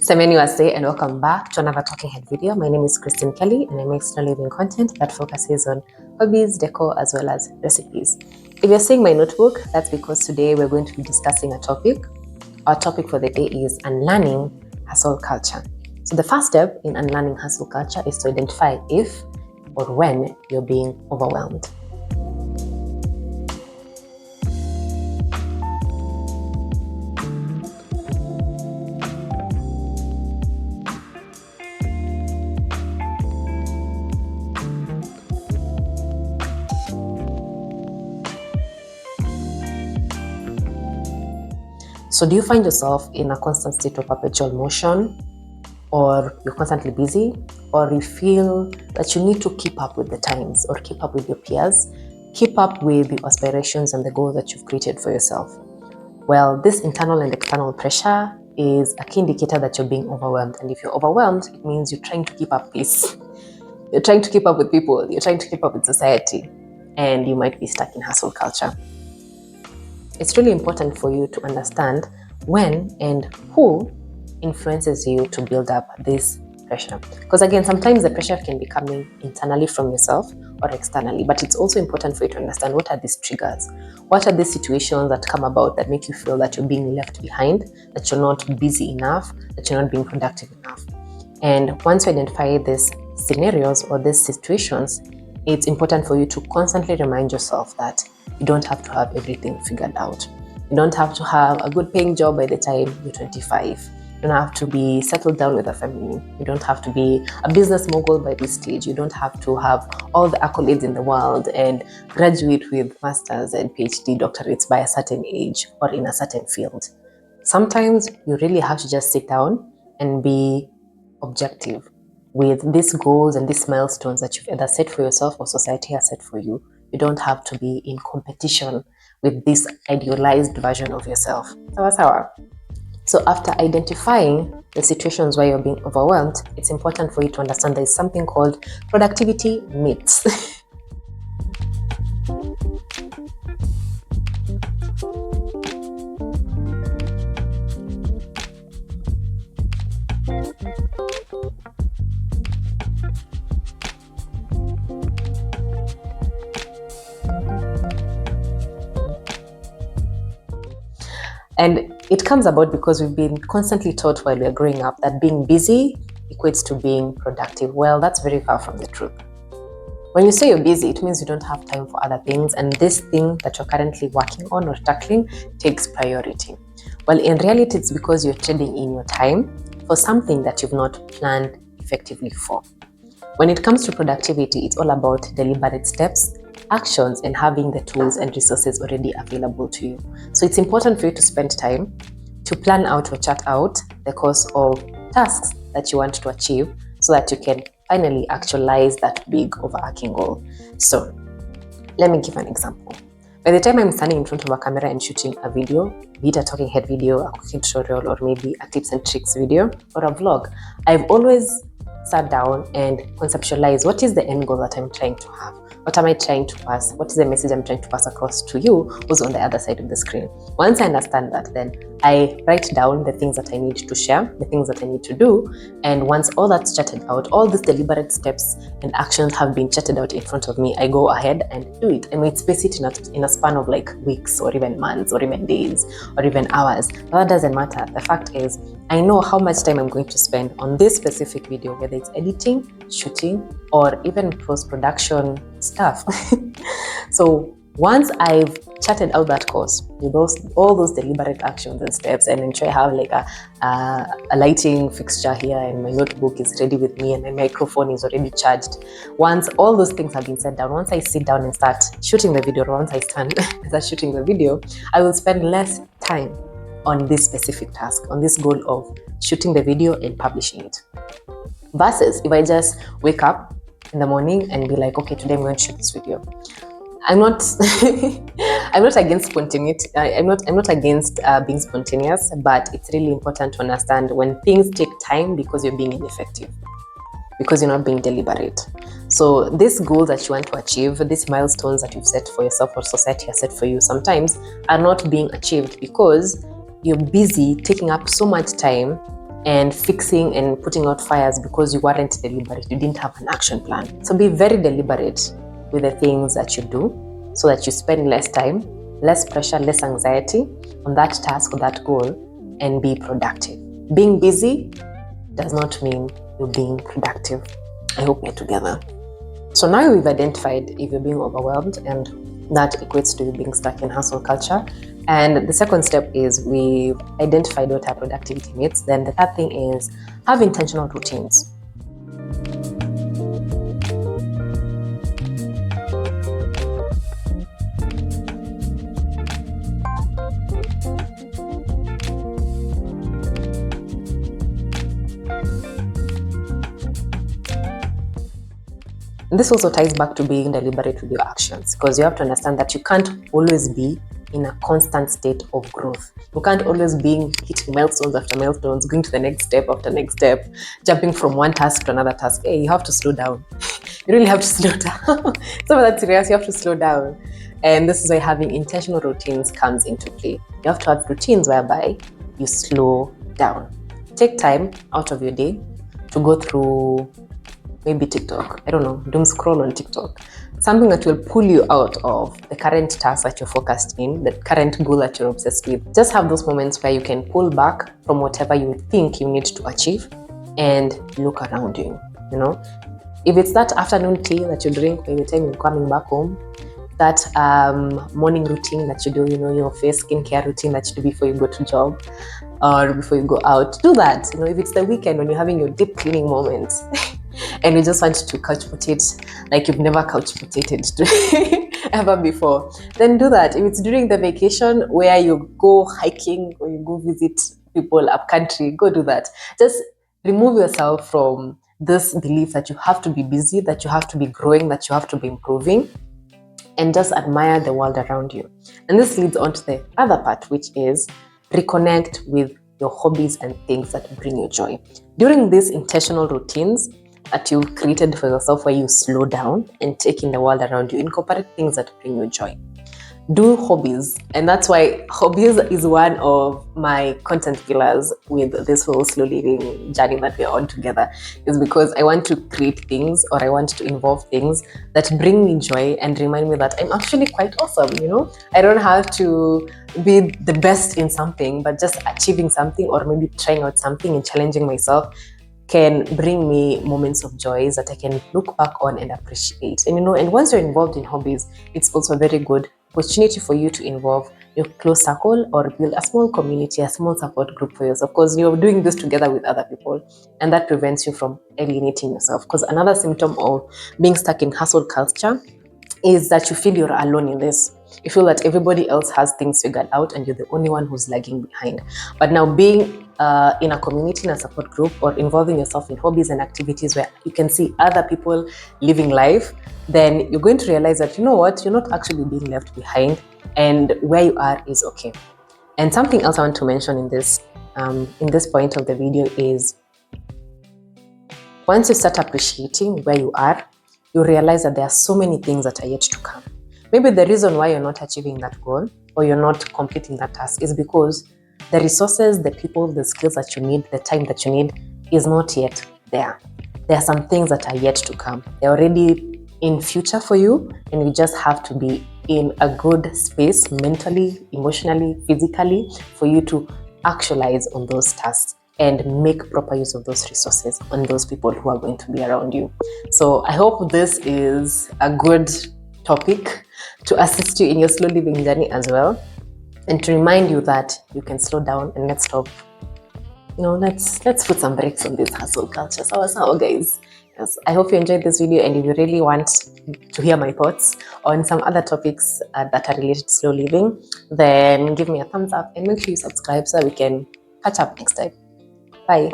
Semeni Wase, and welcome back to another Talking Head video. My name is Christine Kelly and I make slow living content that focuses on hobbies, decor, as well as recipes. If you're seeing my notebook, that's because today we're going to be discussing a topic. Our topic for the day is unlearning hustle culture. So the first step in unlearning hustle culture is to identify if or when you're being overwhelmed. So do you find yourself in a constant state of perpetual motion, or you're constantly busy, or you feel that you need to keep up with the times or keep up with your peers, keep up with the aspirations and the goals that you've created for yourself? Well, this internal and external pressure is a key indicator that you're being overwhelmed. And if you're overwhelmed, it means you're trying to keep up pace. You're trying to keep up with people, you're trying to keep up with society, and you might be stuck in hustle culture. It's really important for you to understand when and who influences you to build up this pressure. Because again, sometimes the pressure can be coming internally from yourself or externally, but it's also important for you to understand what are these triggers, what are these situations that come about that make you feel that you're being left behind, that you're not busy enough, that you're not being productive enough. And once you identify these scenarios or these situations, it's important for you to constantly remind yourself that you don't have to have everything figured out. You don't have to have a good paying job by the time you're 25. You don't have to be settled down with a family. You don't have to be a business mogul by this stage. You don't have to have all the accolades in the world and graduate with masters and PhD doctorates by a certain age or in a certain field. Sometimes you really have to just sit down and be objective with these goals and these milestones that you've either set for yourself or society has set for you. You don't have to be in competition with this idealized version of yourself. So after identifying the situations where you're being overwhelmed, it's important for you to understand there's something called productivity myths. And it comes about because we've been constantly taught while we're growing up that being busy equates to being productive. Well, that's very far from the truth. When you say you're busy, it means you don't have time for other things, and this thing that you're currently working on or tackling takes priority. Well, in reality, it's because you're trading in your time for something that you've not planned effectively for. When it comes to productivity, it's all about deliberate steps, actions, and having the tools and resources already available to you. So it's important for you to spend time to plan out or chart out the course of tasks that you want to achieve so that you can finally actualize that big overarching goal. So let me give an example. By the time I'm standing in front of a camera and shooting a video, be it a talking head video, a cooking tutorial, or maybe a tips and tricks video or a vlog, I've always sat down and conceptualized what is the end goal that I'm trying to have. What am I trying to pass? What is the message I'm trying to pass across to you who's on the other side of the screen? Once I understand that, then I write down the things that I need to share, the things that I need to do. And once all that's chatted out, all these deliberate steps and actions have been chatted out in front of me, I go ahead and do it. I might space it in a span of like weeks or even months or even days or even hours. But that doesn't matter. The fact is, I know how much time I'm going to spend on this specific video, whether it's editing, shooting, or even post-production stuff. So once I've chatted out that course with all those deliberate actions and steps, and ensure I have like a lighting fixture here and my notebook is ready with me and my microphone is already charged. Once all those things have been set down, once I sit down and start shooting the video, or once I start shooting the video, I will spend less time on this specific task, on this goal of shooting the video and publishing it. Versus if I just wake up in the morning and be like, okay, today I'm going to shoot this video. I'm not I'm not against spontaneity. I'm not against being spontaneous, but it's really important to understand when things take time because you're being ineffective, because you're not being deliberate. So these goals that you want to achieve, these milestones that you've set for yourself or society has set for you, sometimes are not being achieved because you're busy taking up so much time and fixing and putting out fires because you weren't deliberate, you didn't have an action plan. So be very deliberate with the things that you do so that you spend less time, less pressure, less anxiety on that task or that goal, and be productive. Being busy does not mean you're being productive. I hope we're together. So now we've identified if you're being overwhelmed, and that equates to you being stuck in hustle culture. And the second step is we've identified what our productivity needs. Then the third thing is have intentional routines. This also ties back to being deliberate with your actions, because you have to understand that you can't always be in a constant state of growth. You can't always be hitting milestones after milestones, going to the next step after next step, jumping from one task to another task. Hey, you have to slow down. You really have to slow down. So that's serious, you have to slow down. And this is why having intentional routines comes into play. You have to have routines whereby you slow down. Take time out of your day to go through maybe TikTok, I don't know, doom scroll on TikTok. Something that will pull you out of the current task that you're focused in, the current goal that you're obsessed with. Just have those moments where you can pull back from whatever you think you need to achieve and look around you, you know. If it's that afternoon tea that you drink by the time you're coming back home, that morning routine that you do, you know, your face skincare routine that you do before you go to job or before you go out, do that. You know, if it's the weekend when you're having your deep cleaning moments and you just want to couch potato like you've never couch potatoed ever before, then do that. If it's during the vacation where you go hiking or you go visit people up country, go do that. Just remove yourself from this belief that you have to be busy, that you have to be growing, that you have to be improving, and just admire the world around you. And this leads on to the other part, which is reconnect with your hobbies and things that bring you joy. During these intentional routines that you've created for yourself, where you slow down and take in the world around you, incorporate things that bring you joy. Do hobbies, and that's why hobbies is one of my content pillars with this whole slow living journey that we're on together, is because I want to create things, or I want to involve things that bring me joy and remind me that I'm actually quite awesome. You know, I don't have to be the best in something, but just achieving something or maybe trying out something and challenging myself can bring me moments of joy that I can look back on and appreciate. And you know, and once you're involved in hobbies, it's also a very good opportunity for you to involve your close circle or build a small community, a small support group for yourself, because you're doing this together with other people, and that prevents you from alienating yourself. Because another symptom of being stuck in hustle culture is that you feel you're alone in this. You feel that everybody else has things figured out and you're the only one who's lagging behind. But now being in a community, in a support group, or involving yourself in hobbies and activities where you can see other people living life, then you're going to realize that, you know what, you're not actually being left behind, and where you are is okay. And something else I want to mention in this point of the video is, once you start appreciating where you are, you realize that there are so many things that are yet to come. Maybe the reason why you're not achieving that goal or you're not completing that task is because the resources, the people, the skills that you need, the time that you need is not yet there. There are some things that are yet to come. They're already in future for you, and you just have to be in a good space mentally, emotionally, physically, for you to actualize on those tasks and make proper use of those resources on those people who are going to be around you. So I hope this is a good topic to assist you in your slow living journey as well, and to remind you that you can slow down and let's stop. You know, let's put some brakes on this hustle culture. So guys, yes, I hope you enjoyed this video, and if you really want to hear my thoughts on some other topics that are related to slow living, then give me a thumbs up and make sure you subscribe so we can catch up next time. Bye.